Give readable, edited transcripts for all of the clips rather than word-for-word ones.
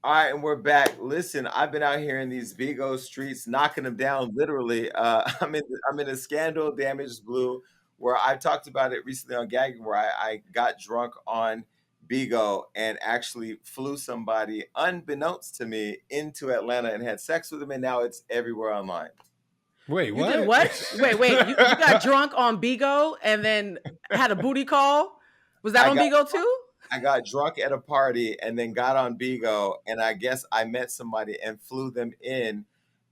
All right, and we're back. Listen, I've been out here in these Vigo streets, knocking them down literally. I'm in a scandal damaged blue, where I talked about it recently on Gagging, where I got drunk on Vigo and actually flew somebody, unbeknownst to me, into Atlanta and had sex with them, and now it's everywhere online. Wait, You did what? what? Wait. You got drunk on Bigo and then had a booty call? Was that I on got Bigo too? I got drunk at a party and then got on Bigo, and I guess I met somebody and flew them in,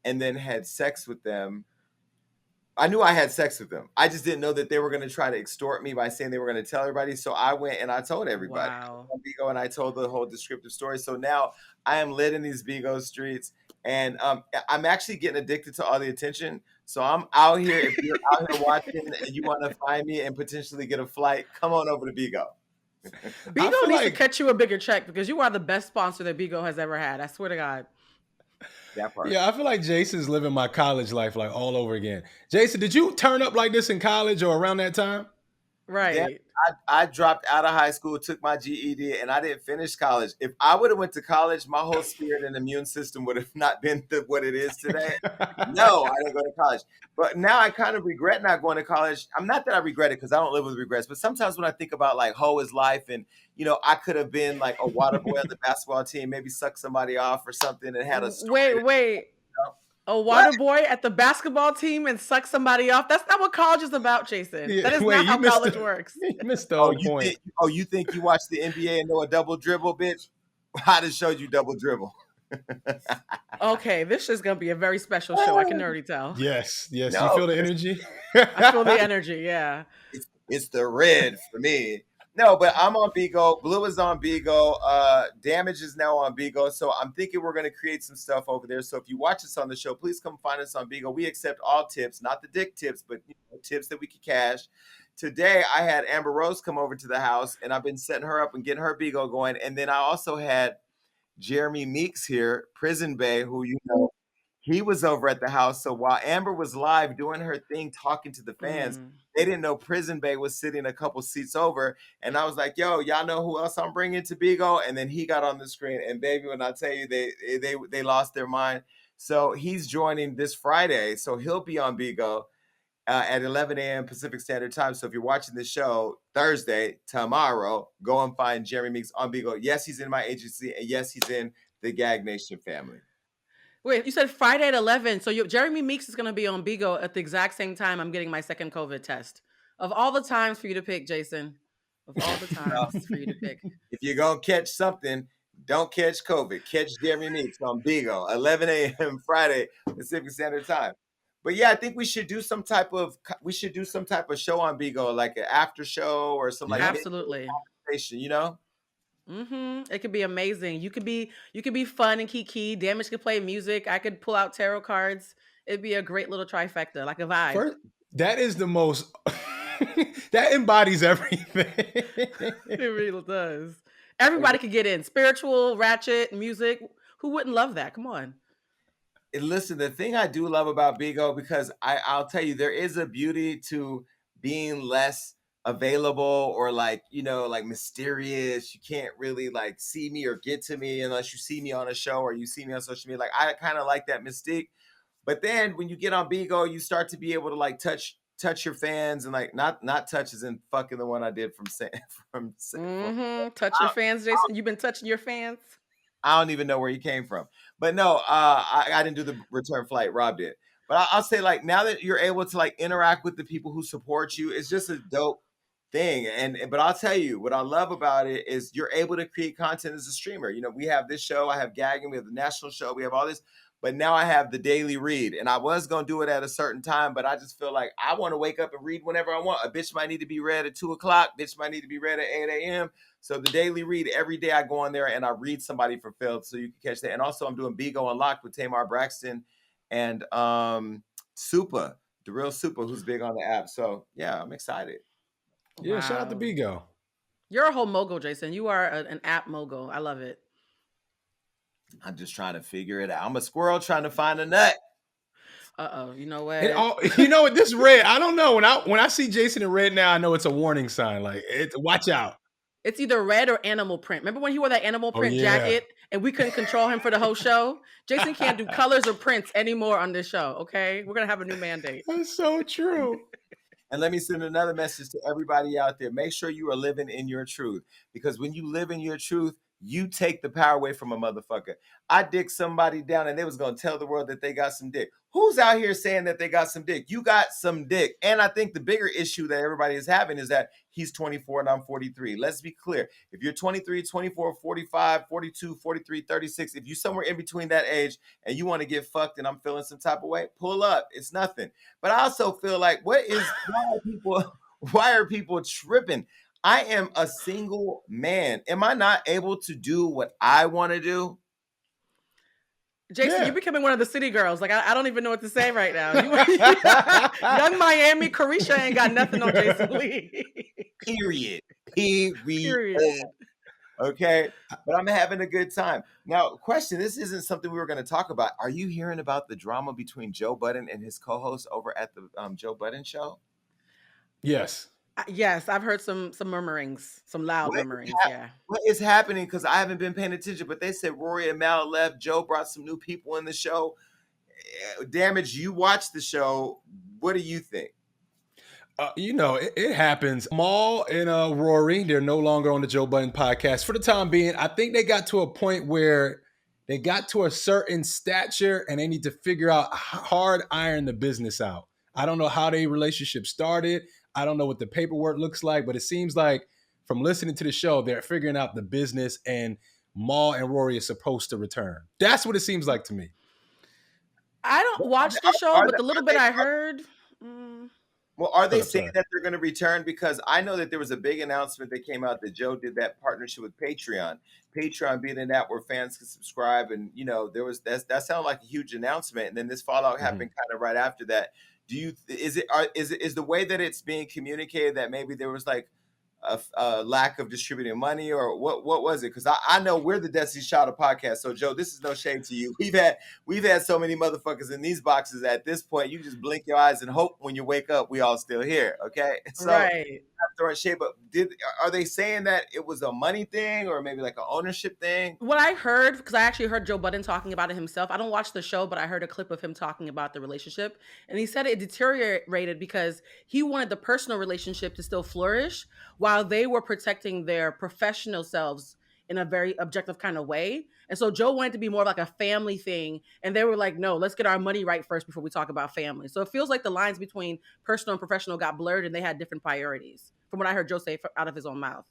and then had sex with them. I knew I had sex with them. I just didn't know that they were going to try to extort me by saying they were going to tell everybody. So I went and I told everybody Wow. on Bigo, and I told the whole descriptive story. So now I am lit in these Bigo streets, and I'm actually getting addicted to all the attention. So I'm out here. If you're out here watching and you want to find me and potentially get a flight, come on over to Bigo. I Bigo feel needs to like cut you a bigger check because you are the best sponsor that Bigo has ever had. I swear to God. That part. Yeah, I feel like Jason's living my college life like all over again. Jason, did you turn up like this in college or around that time? Damn, Right. I dropped out of high school, took my GED, and I didn't finish college. If I would have went to college, my whole spirit and immune system would have not been what it is today. No, I didn't go to college. But now I kind of regret not going to college. I'm not that I regret it because I don't live with regrets. But sometimes when I think about like hoe is life, and I could have been like a water boy on the basketball team, maybe suck somebody off or something, and had a story. Wait. A What? water boy at the basketball team and suck somebody off. That's not what college is about, Jason. Yeah, That is wait, not how you missed college the, works. you missed the Oh, whole point. you think you watch the NBA and know a double dribble, bitch? I just showed you double dribble. Okay, this is gonna be a very special show. I can already tell. Yes, you No, feel the energy? I feel the energy. Yeah. it's the red for me. No, but I'm on Bigo. Blue is on Bigo. Damage is now on Bigo. So I'm thinking we're going to create some stuff over there. So if you watch us on the show, please come find us on Bigo. We accept all tips, not the dick tips, but tips that we can cash. Today, I had Amber Rose come over to the house, and I've been setting her up and getting her Bigo going. And then I also had Jeremy Meeks here, Prison Bay, who he was over at the house. So while Amber was live doing her thing, talking to the fans, Mm. they didn't know Prison Bay was sitting a couple seats over. And I was like, yo, y'all know who else I'm bringing to Bigo? And then he got on the screen. And baby, when I tell you, they lost their mind. So he's joining this Friday. So he'll be on Bigo at 11 a.m. Pacific Standard Time. So if you're watching this show Thursday, tomorrow, go and find Jeremy Meeks on Bigo. Yes, he's in my agency. And yes, he's in the Gag Nation family. Wait, you said Friday at 11. So Jeremy Meeks is going to be on Bigo at the exact same time I'm getting my second COVID test. Of all the times for you to pick, Jason. Of all the times for you to pick. If you're going to catch something, don't catch COVID. Catch Jeremy Meeks on Bigo, 11 a.m. Friday, Pacific Standard Time. But yeah, I think we should do some type of show on Bigo, like an after show or some like Absolutely. conversation, It could be amazing. You could be fun and kiki. Damage could play music. I could pull out tarot cards. It'd be a great little trifecta, like a vibe. First, that is the most that embodies everything. It really does. Everybody could get in. Spiritual, ratchet, music. Who wouldn't love that? Come on. And listen, the thing I do love about Bigo, because I'll tell you, there is a beauty to being less available or like mysterious. You can't really like see me or get to me unless you see me on a show or you see me on social media. Like I kind of like that mystique. But then when you get on Bigo, you start to be able to like touch your fans, and like not touch as in fucking the one I did from Touch your fans, Jason. You've been touching your fans. I don't even know where he came from. But no, I didn't do the return flight. Rob did. But I'll say, like, now that you're able to like interact with the people who support you, it's just a dope thing. But I'll tell you what I love about it is you're able to create content as a streamer. We have this show, I have Gagging, we have the national show, we have all this. But now I have the daily read, and I was going to do it at a certain time, but I just feel like I want to wake up and read whenever I want. A bitch might need to be read at 2 o'clock. Bitch might need to be read at 8 a.m. So the daily read, every day I go on there and I read somebody for Phil, so you can catch that. And also I'm doing Bigo Unlocked with Tamar Braxton and Supa, the real Supa, who's big on the app. So yeah, I'm excited. Yeah, shout out to Wow. Bigo. You're a whole mogul, Jason. You are an app mogul. I love it. I'm just trying to figure it out. I'm a squirrel trying to find a nut. You know what? You know what? This red, I don't know. When I see Jason in red now, I know it's a warning sign. Like, watch out. It's either red or animal print. Remember when he wore that animal print yeah. jacket and we couldn't control him for the whole show. Jason can't do colors or prints anymore on this show. Okay, we're gonna have a new mandate. That's so true. And let me send another message to everybody out there. Make sure you are living in your truth, because when you live in your truth, you take the power away from a motherfucker. I dicked somebody down and they was going to tell the world that they got some dick. Who's out here saying that they got some dick? You got some dick. And I think the bigger issue that everybody is having is that he's 24 and I'm 43. Let's be clear. If you're 23, 24, 45, 42, 43, 36, if you're somewhere in between that age and you want to get fucked and I'm feeling some type of way, pull up. It's nothing. But I also feel like, why are people tripping? I am a single man. Am I not able to do what I want to do? Jason, you're becoming one of the city girls. Like, I don't even know what to say right now. Young Miami, Carisha ain't got nothing on Jason Lee. Period. Okay. But I'm having a good time. Now, question, this isn't something we were going to talk about. Are you hearing about the drama between Joe Budden and his co-host over at the Joe Budden show? Yes. Yes, I've heard some murmurings, some loud murmurings. Yeah. What is happening? Because I haven't been paying attention, but they said Rory and Mal left. Joe brought some new people in the show. Damage, you watched the show. What do you think? It happens. Mal and Rory, they're no longer on the Joe Budden podcast for the time being. I think they got to a point where they got to a certain stature and they need to figure out hard iron the business out. I don't know how their relationship started. I don't know what the paperwork looks like, but it seems like from listening to the show, they're figuring out the business and Mal and Rory are supposed to return. That's what it seems like to me. I don't watch the show, but the little bit I heard. Well, are they saying that they're going to return? Because I know that there was a big announcement that came out that Joe did that partnership with Patreon. Patreon being an app where fans can subscribe, and there was that sounded like a huge announcement, and then this fallout happened kind of right after that. Is the way that it's being communicated that maybe there was like a lack of distributing money, or what was it? Because I know we're the Destiny Child podcast. So Joe, this is no shade to you. We've had so many motherfuckers in these boxes at this point. You just blink your eyes and hope when you wake up we all still here. Okay, so right. Throwing shade, but are they saying that it was a money thing or maybe like an ownership thing? What I heard, because I actually heard Joe Budden talking about it himself. I don't watch the show, but I heard a clip of him talking about the relationship, and he said it deteriorated because he wanted the personal relationship to still flourish while they were protecting their professional selves in a very objective kind of way. And so Joe wanted to be more like a family thing, and they were like, no, let's get our money right first before we talk about family. So it feels like the lines between personal and professional got blurred, and they had different priorities, from what I heard Joe say out of his own mouth.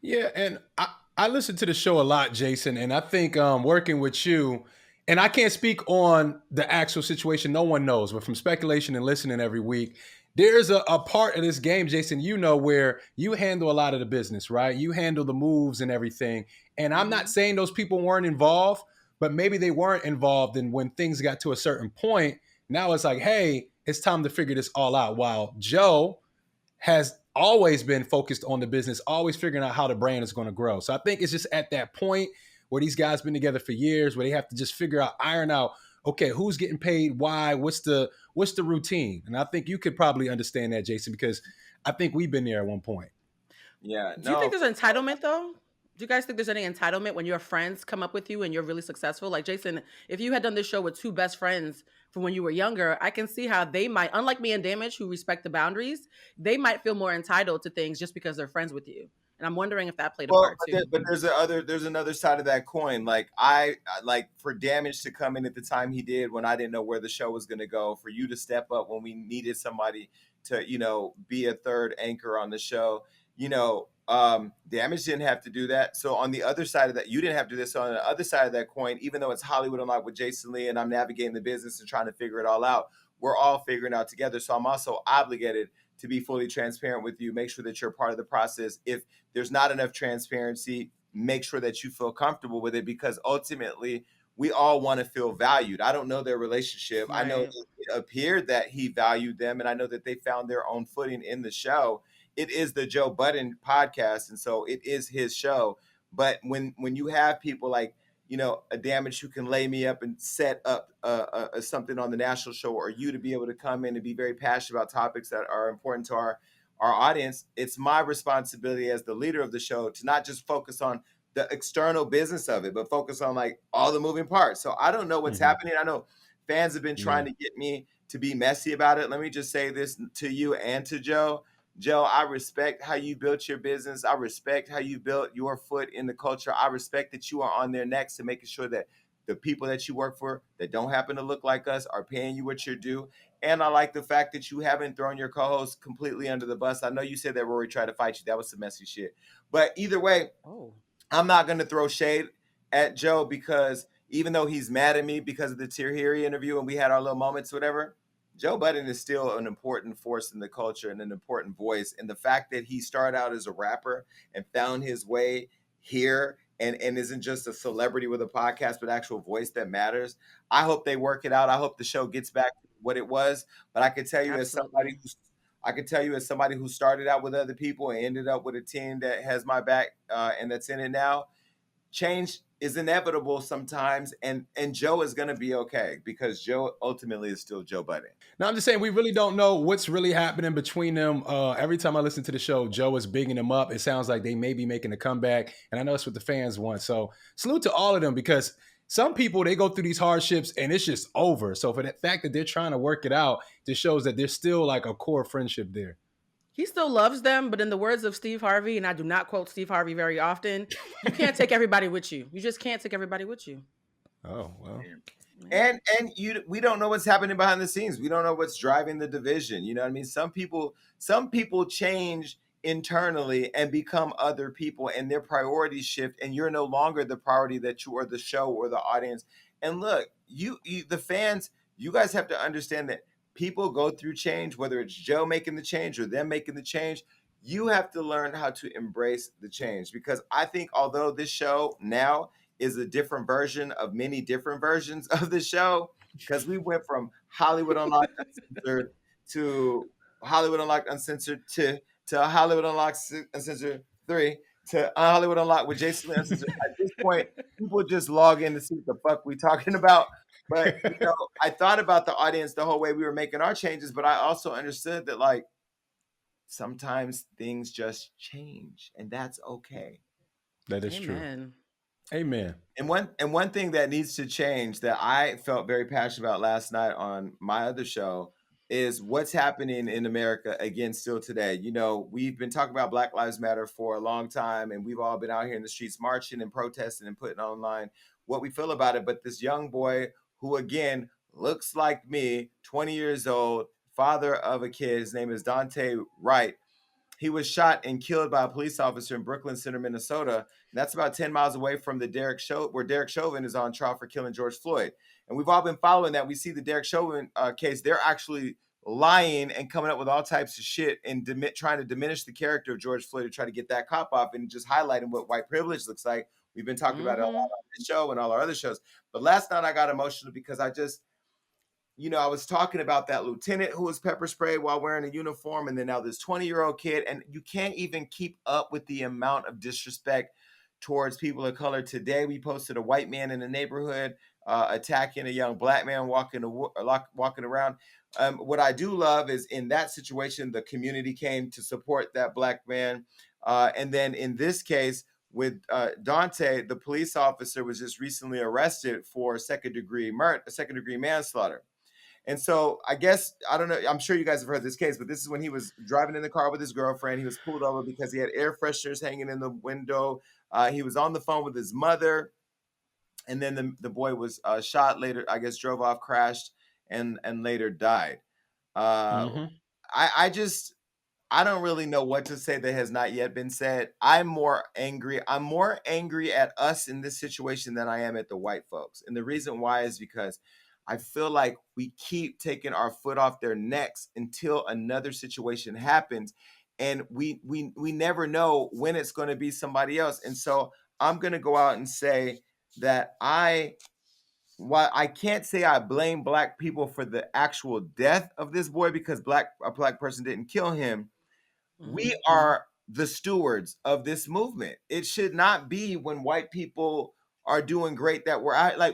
Yeah, and I listen to the show a lot, Jason, and I think working with you, and I can't speak on the actual situation, no one knows, but from speculation and listening every week, there's a part of this game, Jason, where you handle a lot of the business, right? You handle the moves and everything, and I'm not saying those people weren't involved, but maybe they weren't involved, and when things got to a certain point, now it's like, hey, it's time to figure this all out, while Joe has always been focused on the business, always figuring out how the brand is going to grow. So I think it's just at that point where these guys been together for years, where they have to just iron out, okay, who's getting paid, why, what's the routine? And I think you could probably understand that, Jason, because I think we've been there at one point. Yeah. Do you think there's entitlement though? Do you guys think there's any entitlement when your friends come up with you and you're really successful? Like Jason, if you had done this show with two best friends from when you were younger, I can see how they might, unlike me and Damage, who respect the boundaries, they might feel more entitled to things just because they're friends with you. And I'm wondering if that played a part too. But there's another side of that coin. Like I for Damage to come in at the time he did when I didn't know where the show was going to go, for you to step up when we needed somebody to be a third anchor on the show. Damage didn't have to do that. So on the other side of that, you didn't have to do this. So on the other side of that coin, even though it's Hollywood Unlocked with Jason Lee and I'm navigating the business and trying to figure it all out, we're all figuring it out together. So I'm also obligated to be fully transparent with you, make sure that you're part of the process. If there's not enough transparency, make sure that you feel comfortable with it, because ultimately we all want to feel valued. I don't know their relationship. Right. I know it appeared that he valued them, and I know that they found their own footing in the show. It is the Joe Budden podcast, and so it is his show. But when you have people like, a Damage who can lay me up and set up something on the national show, or you to be able to come in and be very passionate about topics that are important to our audience, it's my responsibility as the leader of the show to not just focus on the external business of it, but focus on like all the moving parts. So I don't know what's happening. I know fans have been trying Yeah. to get me to be messy about it. Let me just say this to you and to Joe. Joe, I respect how you built your business. I respect how you built your foot in the culture. I respect that you are on there next to making sure that the people that you work for that don't happen to look like us are paying you what you're due. And I like the fact that you haven't thrown your co-host completely under the bus. I know you said that Rory tried to fight you. That was some messy shit. But either way, Oh. I'm not going to throw shade at Joe because even though he's mad at me because of the Tahiri interview and we had our little moments, whatever, Joe Budden is still an important force in the culture and an important voice. And the fact that he started out as a rapper and found his way here and isn't just a celebrity with a podcast, but actual voice that matters. I hope they work it out. I hope the show gets back to what it was. But I can tell you as somebody Absolutely. who's I can tell you as somebody who started out with other people and ended up with a team that has my back and that's in it now, change is inevitable sometimes, and Joe is going to be okay because Joe ultimately is still Joe Budden. Now I'm just saying we really don't know what's really happening between them. Every time I listen to the show, Joe is bigging them up. It sounds like they may be making a comeback, and I know it's what the fans want. So salute to all of them because some people they go through these hardships and it's just over. So for the fact that they're trying to work it out, just shows that there's still like a core friendship there. He still loves them, but in the words of Steve Harvey, and I do not quote Steve Harvey very often, you can't take everybody with you. You just can't take everybody with you. Oh well. Yeah. And we don't know what's happening behind the scenes. We don't know what's driving the division. You know what I mean? Some people change internally and become other people and their priorities shift and you're no longer the priority that you or the show or the audience. And look, you the fans, you guys have to understand that people go through change, whether it's Joe making the change or them making the change. You have to learn how to embrace the change because I think although this show now is a different version of many different versions of the show because we went from Hollywood Unlocked Uncensored to Hollywood Unlocked Uncensored to Hollywood Unlocked Uncensored 3 to Hollywood Unlocked with Jason Lee Uncensored. At this point, people just log in to see what the fuck we talking about. But I thought about the audience the whole way we were making our changes, but I also understood that like sometimes things just change and that's okay. That is true. Amen. Amen. And one thing that needs to change that I felt very passionate about last night on my other show is what's happening in America again still today. We've been talking about Black Lives Matter for a long time and we've all been out here in the streets marching and protesting and putting online what we feel about it. But this young boy who again looks like me, 20 years old, father of a kid, his name is Daunte Wright. He was shot and killed by a police officer in Brooklyn Center, Minnesota. And that's about 10 miles away from the where Derek Chauvin is on trial for killing George Floyd. And we've all been following that. We see the Derek Chauvin case. They're actually lying and coming up with all types of shit and trying to diminish the character of George Floyd to try to get that cop off and just highlighting what white privilege looks like. We've been talking about it a lot Mm-hmm. on this show and all our other shows. But last night I got emotional because I was talking about that lieutenant who was pepper sprayed while wearing a uniform, and then now this 20-year-old kid, and you can't even keep up with the amount of disrespect towards people of color. Today, we posted a white man in the neighborhood attacking a young black man walking around. What I do love is in that situation, the community came to support that black man. And then in this case, with Daunte, the police officer was just recently arrested for second degree manslaughter. And so I guess, I don't know, I'm sure you guys have heard this case, but this is when he was driving in the car with his girlfriend. He was pulled over because he had air fresheners hanging in the window. He was on the phone with his mother. And then the boy was shot later, I guess, drove off, crashed, and later died. Uh, Mm-hmm. I just, I don't really know what to say that has not yet been said. I'm more angry. I'm more angry at us in this situation than I am at the white folks. And the reason why is because I feel like we keep taking our foot off their necks until another situation happens. And we never know when it's going to be somebody else. And so I'm going to go out and say that while I can't say I blame black people for the actual death of this boy because a black person didn't kill him, Mm-hmm. we are the stewards of this movement. It should not be when white people are doing great that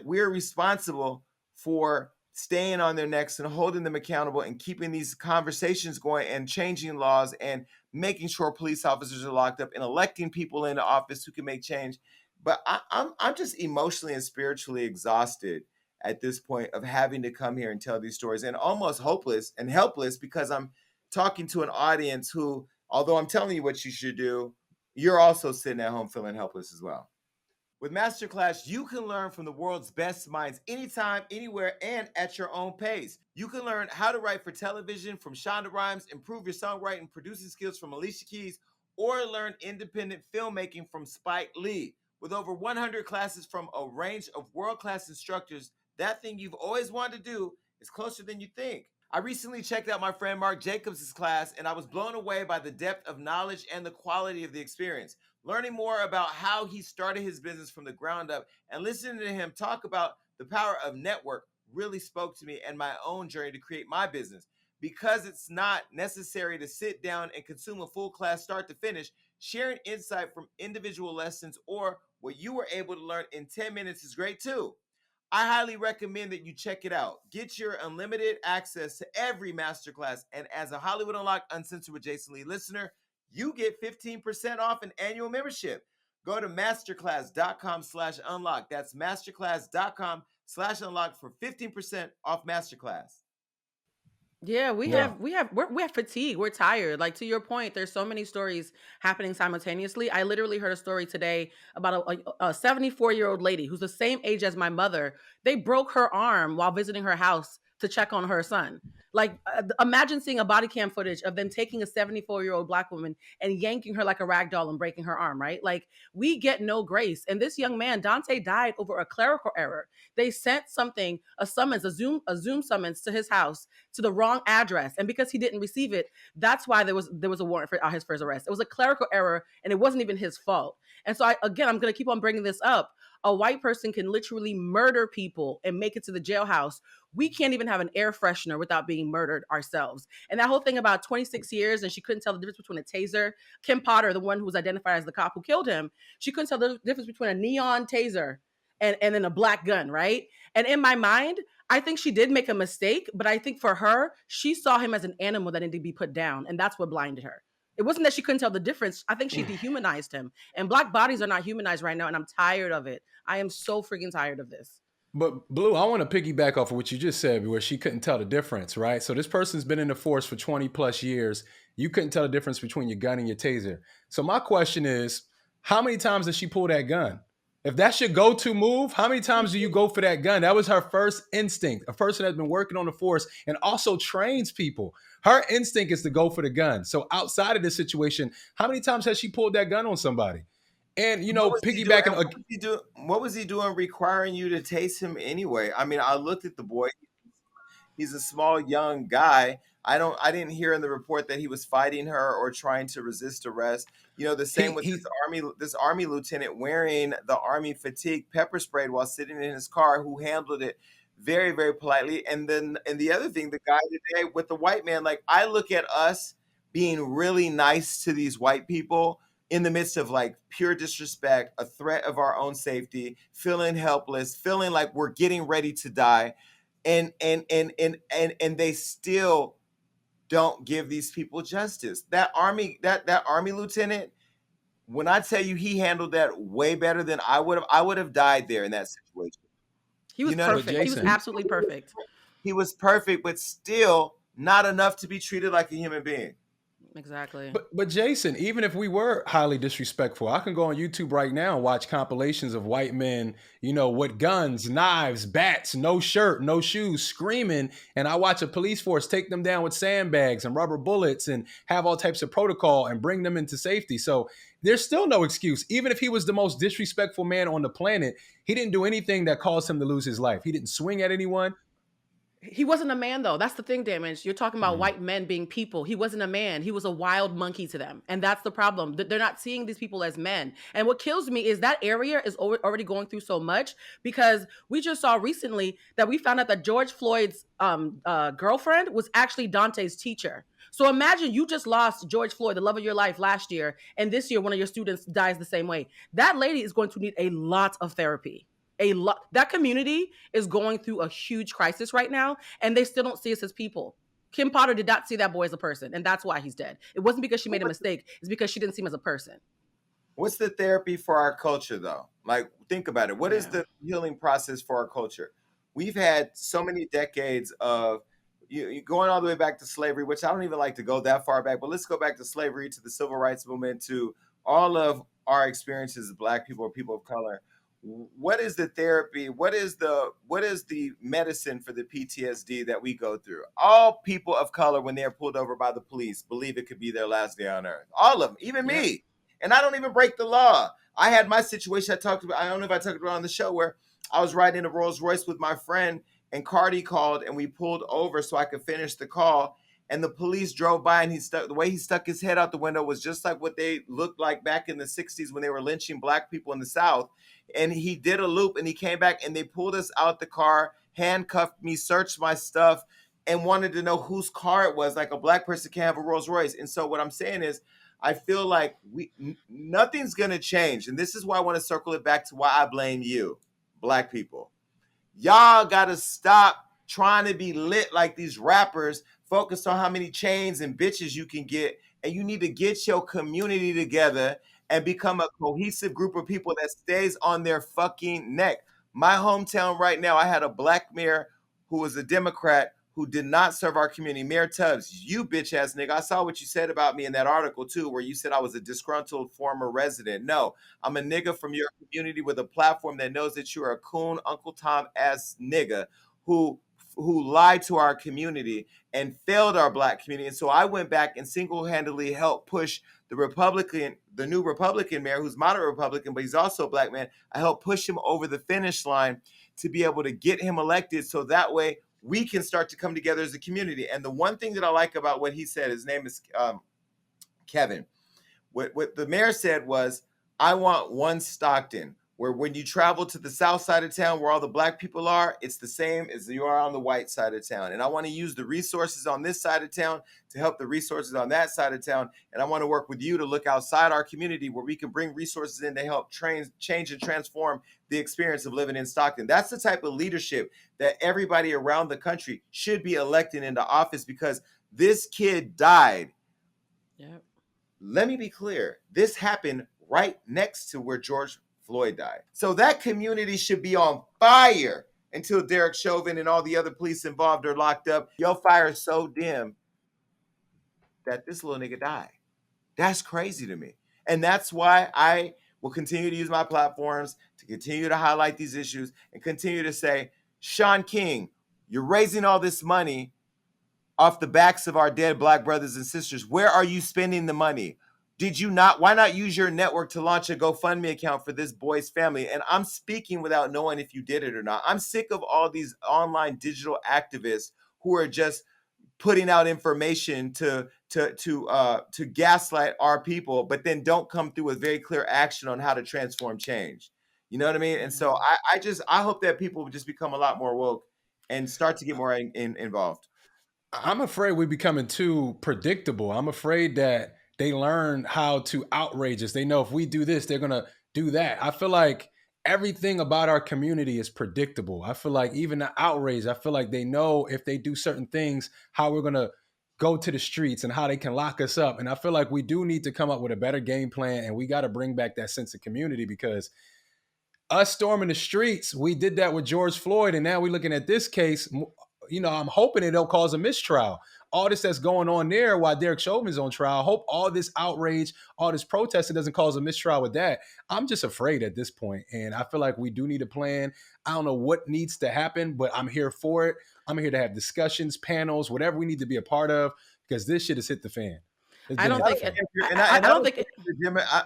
we're responsible for staying on their necks and holding them accountable and keeping these conversations going and changing laws and making sure police officers are locked up and electing people into office who can make change. But I'm just emotionally and spiritually exhausted at this point of having to come here and tell these stories, and almost hopeless and helpless because I'm talking to an audience who, although I'm telling you what you should do, you're also sitting at home feeling helpless as well. With Masterclass, you can learn from the world's best minds anytime, anywhere, and at your own pace. You can learn how to write for television from Shonda Rhimes, improve your songwriting and producing skills from Alicia Keys, or learn independent filmmaking from Spike Lee. With over 100 classes from a range of world-class instructors, that thing you've always wanted to do is closer than you think. I recently checked out my friend Mark Jacobs' class, and I was blown away by the depth of knowledge and the quality of the experience. Learning more about how he started his business from the ground up and listening to him talk about the power of network really spoke to me and my own journey to create my business. Because it's not necessary to sit down and consume a full class start to finish, sharing insight from individual lessons or what you were able to learn in 10 minutes is great too. I highly recommend that you check it out. Get your unlimited access to every masterclass. And as a Hollywood Unlocked Uncensored with Jason Lee listener, you get 15% off an annual membership. Go to masterclass.com/unlock. That's masterclass.com/unlock for 15% off masterclass. Yeah, we Yeah. have we have we have fatigue. We're tired. Like to your point, there's so many stories happening simultaneously. I literally heard a story today about a 74-year-old lady who's the same age as my mother. They broke her arm while visiting her house to check on her son. Like imagine seeing a body cam footage of them taking a 74-year-old black woman and yanking her like a rag doll and breaking her arm, right? Like we get no grace. And this young man, Daunte, died over a clerical error. They sent something, a summons, a Zoom summons to his house to the wrong address, and because he didn't receive it, that's why there was a warrant for his first arrest. It was a clerical error, and it wasn't even his fault. And so, I'm going to keep on bringing this up. A white person can literally murder people and make it to the jailhouse. We can't even have an air freshener without being murdered ourselves. And that whole thing about 26 years and she couldn't tell the difference between a taser. Kim Potter, the one who was identified as the cop who killed him, she couldn't tell the difference between a neon taser and then a black gun, right? And in my mind, I think she did make a mistake, but I think for her, she saw him as an animal that needed to be put down, and that's what blinded her. It wasn't that she couldn't tell the difference. I think she dehumanized him. And black bodies are not humanized right now, and I'm tired of it. I am so freaking tired of this. But Blue, I want to piggyback off of what you just said, where she couldn't tell the difference, right? So this person's been in the force for 20 plus years. You couldn't tell the difference between your gun and your taser. So my question is, how many times did she pull that gun? If that's your go-to move, how many times do you go for that gun? That was her first instinct. A person that's been working on the force and also trains people. Her instinct is to go for the gun. So outside of this situation, how many times has she pulled that gun on somebody? And What was he doing? piggybacking. What was he doing requiring you to taste him anyway? I mean, I looked at the boy. He's a small young guy. I didn't hear in the report that he was fighting her or trying to resist arrest. The same with He this army lieutenant wearing the army fatigue pepper sprayed while sitting in his car, who handled it very, very politely. And the other thing, the guy today with the white man, like I look at us being really nice to these white people in the midst of like pure disrespect, a threat of our own safety, feeling helpless, feeling like we're getting ready to die, and they still don't give these people justice. That army lieutenant, when I tell you he handled that way better than I would have died there in that situation. He was You know what I perfect. He was Jason, absolutely perfect. He was perfect, but still not enough to be treated like a human being. Exactly. but Jason, even if we were highly disrespectful, I can go on YouTube right now and watch compilations of white men, with guns, knives, bats, no shirt, no shoes, screaming, and I watch a police force take them down with sandbags and rubber bullets and have all types of protocol and bring them into safety. So there's still no excuse. Even if he was the most disrespectful man on the planet, he didn't do anything that caused him to lose his life. He didn't swing at anyone. He wasn't a man, though. That's the thing, Damage. You're talking about Mm. white men being people. He wasn't a man. He was a wild monkey to them. And that's the problem. They're not seeing these people as men. And what kills me is that area is already going through so much, because we just saw recently that we found out that George Floyd's girlfriend was actually Dante's teacher. So imagine you just lost George Floyd, the love of your life, last year, and this year one of your students dies the same way. That lady is going to need a lot of therapy. A lot. That community is going through a huge crisis right now, and they still don't see us as people. Kim Potter did not see that boy as a person, and that's why he's dead. It wasn't because she made a mistake. It's because she didn't see him as a person. What's the therapy for our culture, though? Like, think about it. What is Yeah. the healing process for our culture? We've had so many decades of you going all the way back to slavery, which I don't even like to go that far back, but let's go back to slavery, to the civil rights movement, to all of our experiences as Black people or people of color. What is the therapy? What is the medicine for the PTSD that we go through? All people of color, when they're pulled over by the police, believe it could be their last day on earth. All of them, even Yep. me. And I don't even break the law. I had my situation I talked about. I don't know if I talked about on the show, where I was riding in a Rolls Royce with my friend, and Cardi called, and we pulled over so I could finish the call. And the police drove by, and the way he stuck his head out the window was just like what they looked like back in the 60s when they were lynching Black people in the South. And he did a loop, and he came back, and they pulled us out the car, handcuffed me, searched my stuff, and wanted to know whose car it was. Like, a Black person can't have a Rolls Royce. And so what I'm saying is, I feel like nothing's gonna change, and this is why I want to circle it back to why I blame you, Black people. Y'all gotta stop trying to be lit like these rappers, focused on how many chains and bitches you can get, and you need to get your community together and become a cohesive group of people that stays on their fucking neck. My hometown right now, I had a Black mayor who was a Democrat who did not serve our community. Mayor Tubbs, you bitch ass nigga. I saw what you said about me in that article too, where you said I was a disgruntled former resident. No, I'm a nigga from your community with a platform that knows that you're a coon, Uncle Tom ass nigga who lied to our community and failed our Black community. And so I went back and single-handedly helped push the new Republican mayor, who's moderate Republican, but he's also a Black man. I helped push him over the finish line to be able to get him elected, so that way we can start to come together as a community. And the one thing that I like about what he said, his name is Kevin. What the mayor said was, I want one Stockton, where when you travel to the south side of town where all the Black people are, it's the same as you are on the white side of town. And I want to use the resources on this side of town to help the resources on that side of town. And I want to work with you to look outside our community where we can bring resources in to help change and transform the experience of living in Stockton. That's the type of leadership that everybody around the country should be electing into office, because this kid died. Yep. Let me be clear. This happened right next to where George Floyd died. So that community should be on fire until Derek Chauvin and all the other police involved are locked up. Your fire is so dim that this little nigga died. That's crazy to me. And that's why I will continue to use my platforms to continue to highlight these issues and continue to say, Sean King, you're raising all this money off the backs of our dead Black brothers and sisters. Where are you spending the money? Why not use your network to launch a GoFundMe account for this boy's family? And I'm speaking without knowing if you did it or not. I'm sick of all these online digital activists who are just putting out information to gaslight our people, but then don't come through with very clear action on how to transform change. You know what I mean? And so I hope that people will just become a lot more woke and start to get more involved. I'm afraid we're becoming too predictable. I'm afraid that they learn how to outrage us. They know if we do this, they're going to do that. I feel like everything about our community is predictable. I feel like even the outrage, I feel like they know if they do certain things, how we're going to go to the streets and how they can lock us up. And I feel like we do need to come up with a better game plan, and we got to bring back that sense of community, because us storming the streets, we did that with George Floyd, and now we're looking at this case. I'm hoping it'll cause a mistrial. All this that's going on there while Derek Chauvin's on trial, I hope all this outrage, all this protest, it doesn't cause a mistrial with that. I'm just afraid at this point, and I feel like we do need a plan. I don't know what needs to happen, but I'm here for it. I'm here to have discussions, panels, whatever we need to be a part of, because this shit has hit the fan. I don't think. I don't think.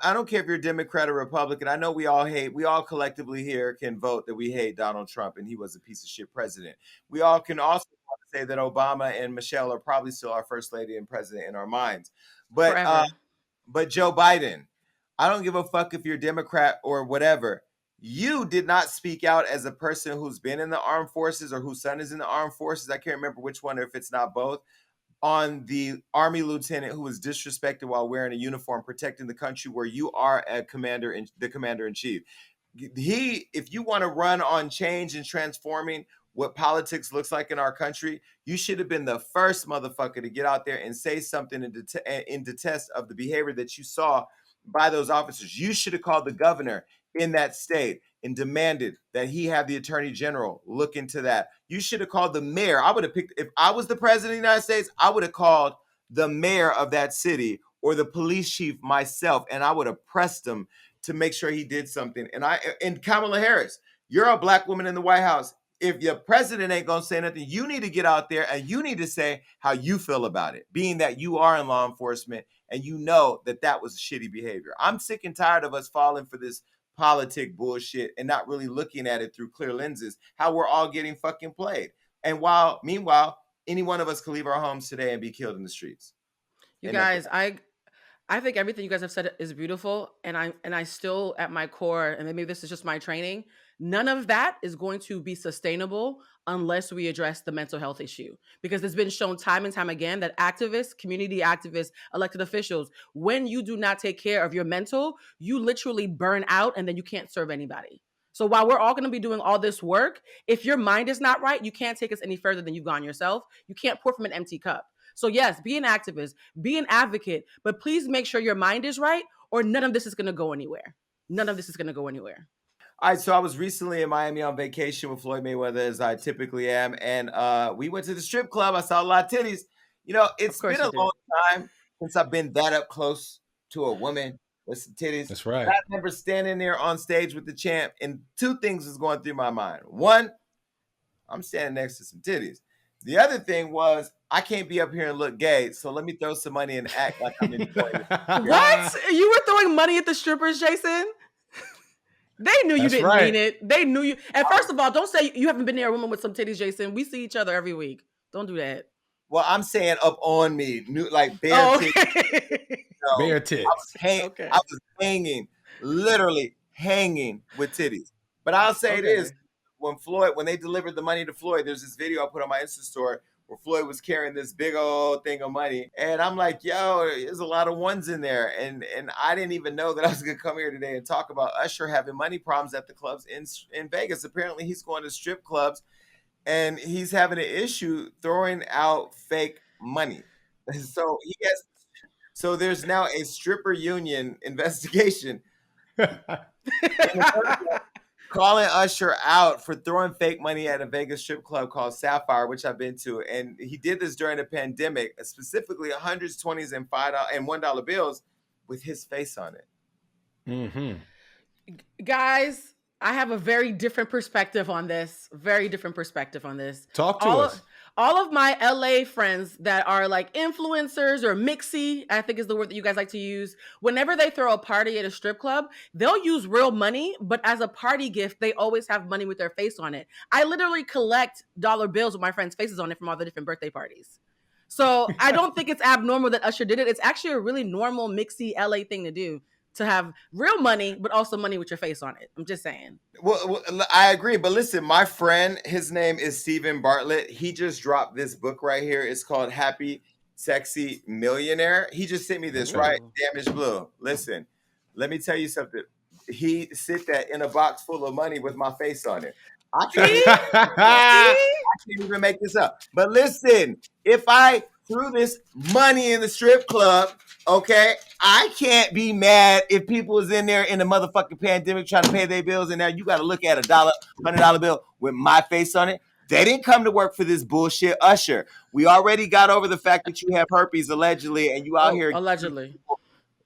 I don't care if you're Democrat or Republican. I know we all collectively here can vote that we hate Donald Trump and he was a piece of shit president. We all can also say that Obama and Michelle are probably still our first lady and president in our minds. But Joe Biden, I don't give a fuck if you're Democrat or whatever. You did not speak out as a person who's been in the armed forces or whose son is in the armed forces. I can't remember which one, or if it's not both, on the Army lieutenant who was disrespected while wearing a uniform, protecting the country where you are the commander in chief. If you want to run on change and transforming what politics looks like in our country, you should have been the first motherfucker to get out there and say something in detest of the behavior that you saw by those officers. You should have called the governor in that state and demanded that he have the attorney general look into that. You should have called the mayor. I would have picked, if I was the president of the United States, I would have called the mayor of that city or the police chief myself, and I would have pressed him to make sure he did something. And Kamala Harris, you're a black woman in the White House. If your president ain't gonna say nothing, you need to get out there and you need to say how you feel about it, being that you are in law enforcement and you know that that was shitty behavior. I'm sick and tired of us falling for this politic bullshit and not really looking at it through clear lenses, how we're all getting fucking played. And meanwhile, any one of us could leave our homes today and be killed in the streets. You guys, I think everything you guys have said is beautiful, and I still at my core, and maybe this is just my training, none of that is going to be sustainable unless we address the mental health issue. Because it's been shown time and time again that activists, community activists, elected officials, when you do not take care of your mental, you literally burn out and then you can't serve anybody. So while we're all going to be doing all this work, if your mind is not right, you can't take us any further than you've gone yourself. You can't pour from an empty cup. So yes, be an activist, be an advocate, but please make sure your mind is right or none of this is going to go anywhere. None of this is going to go anywhere. All right, so I was recently in Miami on vacation with Floyd Mayweather, as I typically am, and we went to the strip club. I saw a lot of titties. You know, it's been a long time since I've been that up close to a woman with some titties. That's right. I remember standing there on stage with the champ, and two things was going through my mind. One, I'm standing next to some titties. The other thing was, I can't be up here and look gay, so let me throw some money and act like I'm enjoying it. What? You were throwing money at the strippers, Jason? They knew you didn't mean it. They knew you. And first of all, don't say you haven't been near a woman with some titties, Jason. We see each other every week. Don't do that. Well, I'm saying up on me, like bare titties. Bare tits. I was hanging, literally hanging with titties. But I'll say this. When they delivered the money to Floyd, there's this video I put on my Insta story where Floyd was carrying this big old thing of money. And I'm like, yo, there's a lot of ones in there. And I didn't even know that I was going to come here today and talk about Usher having money problems at the clubs in Vegas. Apparently, he's going to strip clubs and he's having an issue throwing out fake money. So there's now a stripper union investigation calling Usher out for throwing fake money at a Vegas strip club called Sapphire, which I've been to. And he did this during the pandemic, specifically hundreds, 20s, and $5 and $1 bills with his face on it. Mm-hmm. Guys, I have a very different perspective on this. Talk to us. All of my LA friends that are like influencers or mixy, I think is the word that you guys like to use. Whenever they throw a party at a strip club, they'll use real money, but as a party gift, they always have money with their face on it. I literally collect dollar bills with my friends' faces on it from all the different birthday parties. So I don't think it's abnormal that Usher did it. It's actually a really normal mixy LA thing to do, to have real money, but also money with your face on it. I'm just saying. Well, I agree. But listen, my friend, his name is Stephen Bartlett. He just dropped this book right here. It's called Happy, Sexy Millionaire. He just sent me this, right? Damaged Blue. Listen, let me tell you something. He sent that in a box full of money with my face on it. I can't even make this up. But listen, if I threw this money in the strip club, okay, I can't be mad if people is in there in the motherfucking pandemic trying to pay their bills, and now you got to look at $100 bill with my face on it. They didn't come to work for this bullshit, Usher. We already got over the fact that you have herpes allegedly, and you out here allegedly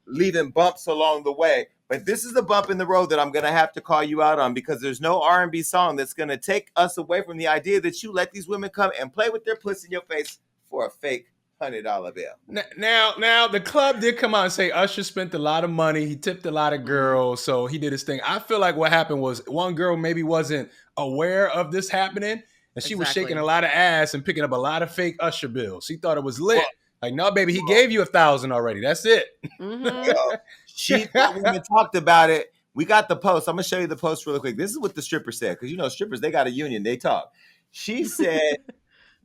leaving bumps along the way. But this is the bump in the road that I'm going to have to call you out on, because there's no R&B song that's going to take us away from the idea that you let these women come and play with their pussy in your face for a fake $100 bill. Now, the club did come out and say Usher spent a lot of money. He tipped a lot of girls, so he did his thing. I feel like what happened was one girl maybe wasn't aware of this happening, and she was shaking a lot of ass and picking up a lot of fake Usher bills. She thought it was lit. Like, no, baby, he gave you 1,000 already. That's it. She thought we talked about it. We got the post. I'm going to show you the post real quick. This is what the stripper said, because, you know, strippers, they got a union. They talk. She said,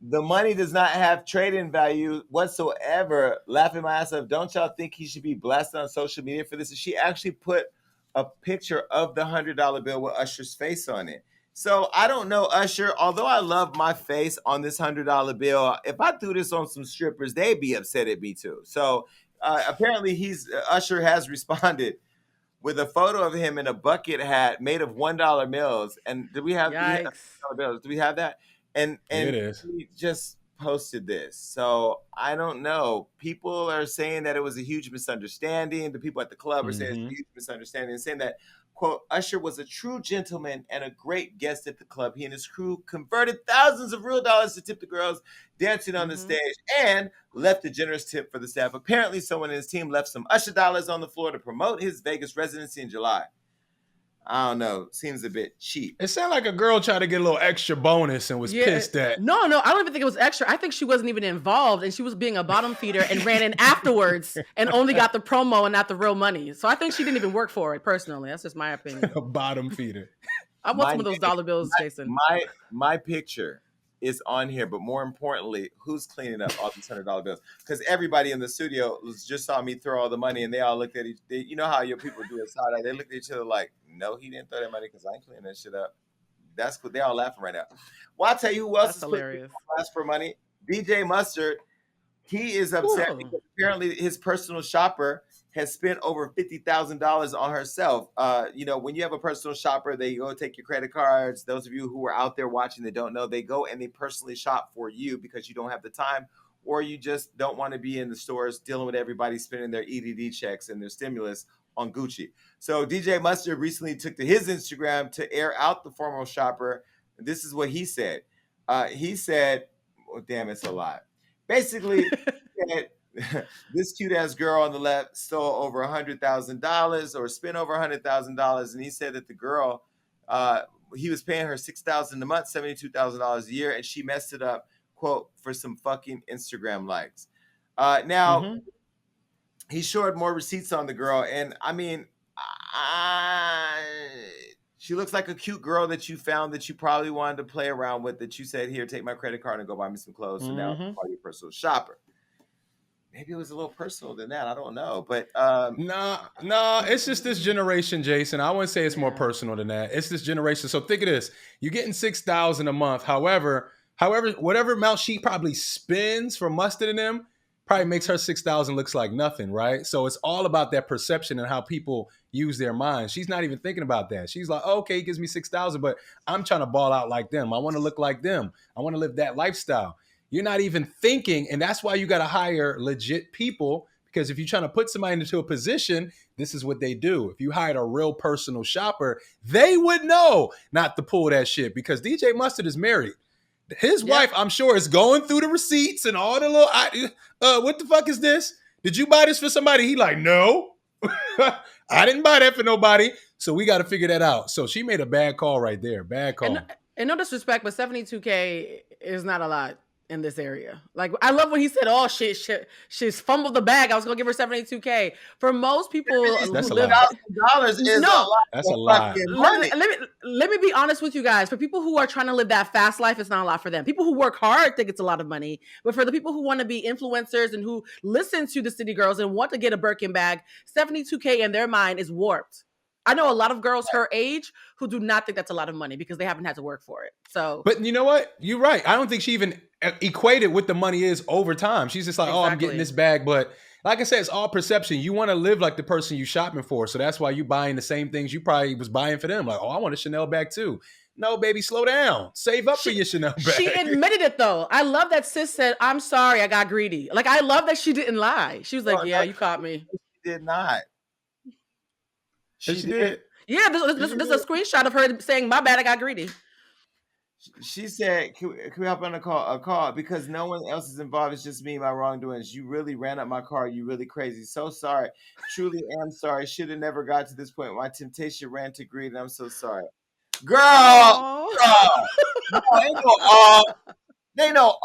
the money does not have trading value whatsoever. Laughing my ass off. Don't y'all think he should be blasted on social media for this? And she actually put a picture of the $100 bill with Usher's face on it. So I don't know, Usher, although I love my face on this $100 bill, if I threw this on some strippers, they'd be upset at me too. So apparently Usher has responded. with a photo of him in a bucket hat made of $1 bills. And do we have Yikes. $1 bills? Do we have that? It And is. he just posted this. So I don't know. People are saying that it was a huge misunderstanding. The people at the club are saying it's a huge misunderstanding, and saying that, quote, Usher was a true gentleman and a great guest at the club. He and his crew converted thousands of real dollars to tip the girls dancing on the stage and left a generous tip for the staff. Apparently, someone in his team left some Usher dollars on the floor to promote his Vegas residency in July. I don't know. Seems a bit cheap. It sounded like a girl tried to get a little extra bonus and was pissed at. No, I don't even think it was extra. I think she wasn't even involved, and she was being a bottom feeder and ran in afterwards and only got the promo and not the real money. So I think she didn't even work for it personally. That's just my opinion. A bottom feeder. I want some of those dollar bills, Jason. My picture is on here, but more importantly, who's cleaning up all these $100 bills? Because everybody in the studio just saw me throw all the money, and they all looked at you know how your people do it side eye. They looked at each other like, "No, he didn't throw that money because I ain't cleaning that shit up." That's cool. They all laughing right now. Well, I'll tell you who else is hilarious. ask for money. DJ Mustard. He is upset because apparently his personal shopper has spent over $50,000 on herself. When you have a personal shopper, they go take your credit cards. Those of you who are out there watching that don't know, they go and they personally shop for you because you don't have the time, or you just don't want to be in the stores dealing with everybody spending their EDD checks and their stimulus on Gucci. So DJ Mustard recently took to his Instagram to air out the former shopper. This is what he said. He said, oh, damn, it's a lot. Basically, this cute ass girl on the left stole over $100,000 or spent over $100,000, and he said that the girl, he was paying her $6,000 a month, $72,000 a year, and she messed it up, quote, for some fucking Instagram likes. Now, he showed more receipts on the girl, and I mean, she looks like a cute girl that you found that you probably wanted to play around with, that you said, here, take my credit card and go buy me some clothes. So now I'm part of your personal shopper. Maybe it was a little personal than that. I don't know. But no, it's just this generation, Jason. I wouldn't say it's more personal than that. It's this generation. So think of this. You're getting $6,000 a month. However, whatever amount she probably spends for Mustard and them probably makes her $6,000 looks like nothing, right? So it's all about that perception and how people use their minds. She's not even thinking about that. She's like, okay, he gives me $6,000, but I'm trying to ball out like them. I want to look like them. I want to live that lifestyle. You're not even thinking, and that's why you got to hire legit people, because if you're trying to put somebody into a position, this is what they do. If you hired a real personal shopper, they would know not to pull that shit, because DJ Mustard is married. His wife, I'm sure, is going through the receipts and all the little, what the fuck is this? Did you buy this for somebody? He like, no, I didn't buy that for nobody. So we got to figure that out. So she made a bad call right there. Bad call. And no disrespect, but $72K is not a lot in this area. Like, I love when he said, oh, she's fumbled the bag. I was going to give her $72K. For most people, that's who a live, $1,000 is a lot. That's a lot. Let me be honest with you guys. For people who are trying to live that fast life, it's not a lot for them. People who work hard think it's a lot of money. But for the people who want to be influencers and who listen to the City Girls and want to get a Birkin bag, $72K in their mind is warped. I know a lot of girls her age who do not think that's a lot of money because they haven't had to work for it. So, but you know what? You're right. I don't think she even equated what the money is over time. She's just like, oh, I'm getting this bag. But like I said, it's all perception. You want to live like the person you shopping for. So that's why you buying the same things you probably was buying for them. Like, oh, I want a Chanel bag too. No, baby, slow down. Save up for your Chanel bag. She admitted it, though. I love that sis said, I'm sorry, I got greedy. Like, I love that she didn't lie. She was like, you caught me. She did not. She did. Yeah, this is a screenshot of her saying, my bad, I got greedy. She said, can we hop on a call? Because no one else is involved. It's just me, my wrongdoings. You really ran up my car. You really crazy. So sorry. Truly am sorry. Should have never got to this point. My temptation ran to greed, and I'm so sorry. Girl! No, ain't no They know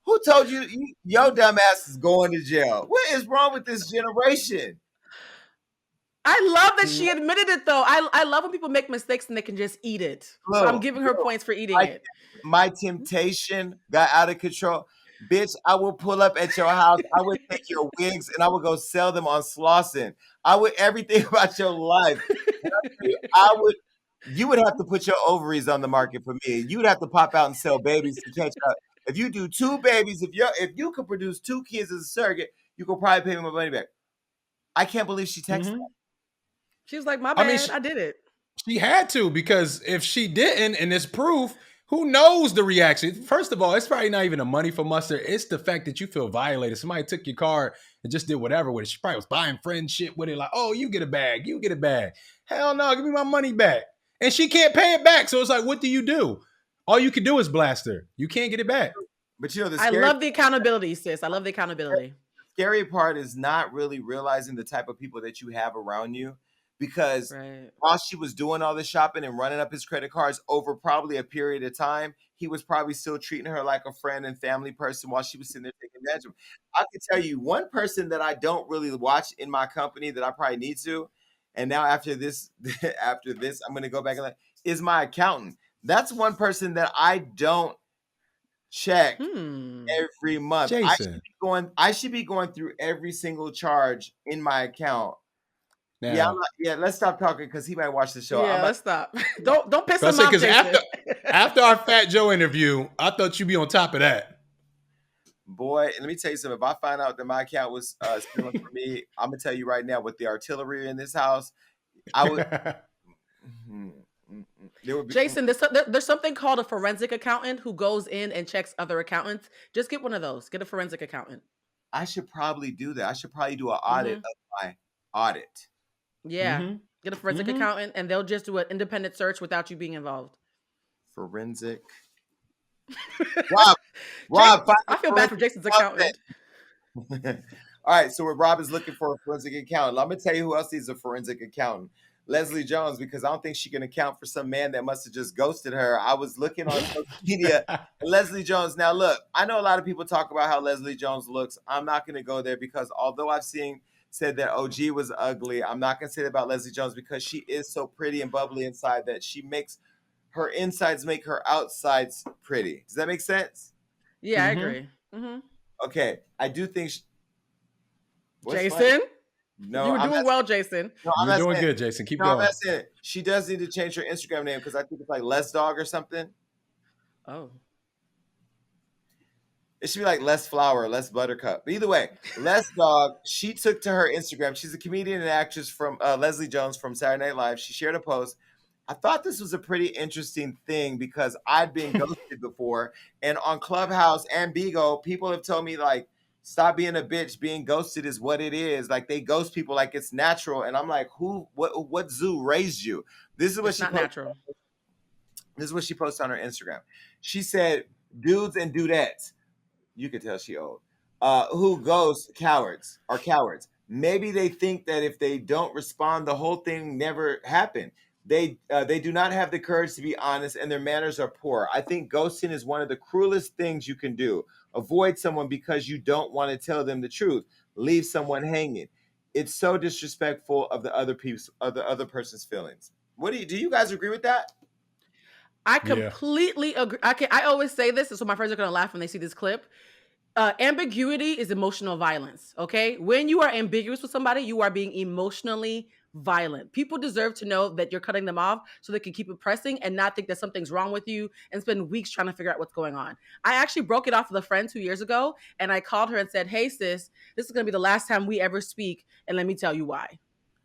Who told you your dumb ass is going to jail? What is wrong with this generation? I love that she admitted it, though. I love when people make mistakes and they can just eat it. So I'm giving her points for eating it. My temptation got out of control. Bitch, I will pull up at your house. I would take your wigs and I would go sell them on Slauson. I would everything about your life. You would have to put your ovaries on the market for me. You would have to pop out and sell babies to catch up. If you do 2 babies, if you could produce 2 kids as a surrogate, you could probably pay me my money back. I can't believe she texted that. She was like, my I mean, bad, I did it. she had to, because if she didn't, and it's proof, who knows the reaction? First of all, it's probably not even the money for mustard. It's the fact that you feel violated. Somebody took your card and just did whatever with it. She probably was buying friend shit with it, like, oh, you get a bag, you get a bag. Hell no, give me my money back. And she can't pay it back. So it's like, what do you do? All you can do is blast her. You can't get it back. But you know, I love the accountability, sis. I love the accountability. scary part is not really realizing the type of people that you have around you, because Right. while she was doing all the shopping and running up his credit cards over probably a period of time, he was probably still treating her like a friend and family person while she was sitting there taking advantage of him. I can tell you one person that I don't really watch in my company that I probably need to, and now after this, after this, I'm going to go back and is my accountant. That's one person that I don't check every month. Jason. I should be going through every single charge in my account. Now, Let's stop talking because he might watch the show. Yeah, let's stop. Don't piss him I'll say, off, 'cause Jason. after our Fat Joe interview, I thought you'd be on top of that. Boy, let me tell you something. If I find out that my account was stealing from me, I'm gonna tell you right now, with the artillery in this house, I would. There would be, Jason, there's something called a forensic accountant who goes in and checks other accountants. Just get one of those. Get a forensic accountant. I should probably do that. I should probably do an audit of my audit. Yeah. Get a forensic accountant, and they'll just do an independent search without you being involved. Forensic. Rob, I feel bad for Jason's accountant. All right, so Rob is looking for a forensic accountant. I'm gonna tell you who else needs a forensic accountant. Leslie Jones, because I don't think she can account for some man that must have just ghosted her. I was looking on social media. Leslie Jones. Now, look, I know a lot of people talk about how Leslie Jones looks. I'm not going to go there because although I've said that OG was ugly, I'm not going to say that about Leslie Jones because she is so pretty and bubbly inside that she makes her insides make her outsides pretty. Does that make sense? Yeah, I agree. Okay, I do think. Jason? Funny? No, you were doing well, Jason. No, You're doing good, Jason. Keep going. I'm not saying it. She does need to change her Instagram name because I think it's like Less Dog or something. Oh. It should be like Less Flower, Less Buttercup. But either way, Less Dog, she took to her Instagram. She's a comedian and actress from Leslie Jones from Saturday Night Live. She shared a post. I thought this was a pretty interesting thing because I'd been ghosted before. And on Clubhouse and Bigo, people have told me, like, stop being a bitch. Being ghosted is what it is. Like, they ghost people like it's natural. And I'm like, what zoo raised you? This is what she natural. This is what she posted on her Instagram. She said, dudes and dudettes, you can tell she old, who ghost are cowards. Maybe they think that if they don't respond, the whole thing never happened. They do not have the courage to be honest, and their manners are poor. I think ghosting is one of the cruelest things you can do. Avoid someone because you don't want to tell them the truth. Leave someone hanging. It's so disrespectful of the other person's feelings. Do you guys agree with that? I completely agree. I always say this, and so my friends are gonna laugh when they see this clip. Ambiguity is emotional violence. Okay, when you are ambiguous with somebody, you are being emotionally violent. People deserve to know that you're cutting them off so they can keep it pressing and not think that something's wrong with you and spend weeks trying to figure out what's going on. I actually broke it off with a friend 2 years ago, and I called her and said, hey sis, this is going to be the last time we ever speak, and let me tell you why.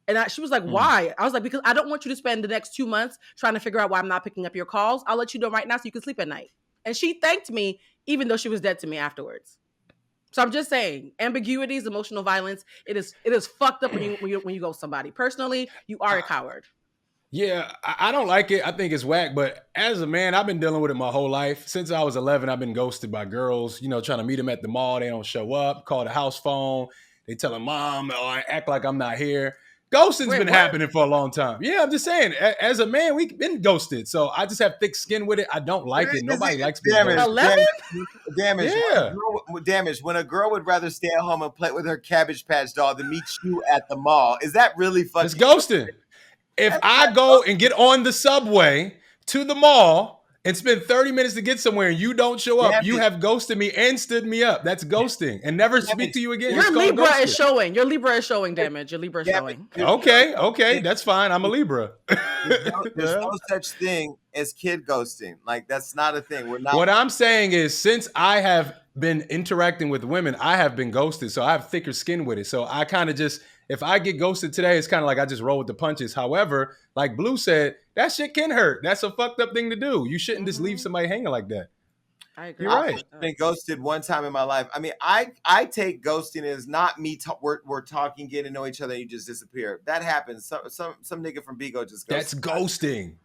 And she was like, why? I was like, because I don't want you to spend the next 2 months trying to figure out why I'm not picking up your calls. I'll let you know right now so you can sleep at night. And she thanked me even though she was dead to me afterwards. So I'm just saying, ambiguity is emotional violence. It is fucked up when you go somebody. Personally, you are a coward. Yeah, I don't like it. I think it's whack. But as a man, I've been dealing with it my whole life. Since I was 11, I've been ghosted by girls, trying to meet them at the mall. They don't show up, call the house phone. They tell them, mom, or act like I'm not here. Ghosting's been happening for a long time. Yeah, I'm just saying, as a man, we've been ghosted. So I just have thick skin with it. I don't like it. Nobody likes being ghosted. 11? Damage. Yeah. Damage. When a girl would rather stay at home and play with her Cabbage Patch doll than meet you at the mall. Is that really fucking? It's ghosting. If I go and get on the subway to the mall and spend 30 minutes to get somewhere and you don't show up, you have ghosted me and stood me up. That's ghosting. And never speak to you again. Your Libra is showing. Your Libra is showing, Damage. Your Libra is showing. Okay. That's fine. I'm a Libra. There's no such thing as kid ghosting. Like, that's not a thing. We're not. What I'm saying is, since I have been interacting with women, I have been ghosted, so I have thicker skin with it. So I kind of just, if I get ghosted today, it's kind of like I just roll with the punches. However, like Blue said, that shit can hurt. That's a fucked up thing to do. You shouldn't just leave somebody hanging like that. I agree. You're I've right. been ghosted one time in my life. I mean, I take ghosting as not me. We're talking, getting to know each other, and you just disappear. That happens. Some nigga from Bigo just ghosted. That's ghosting.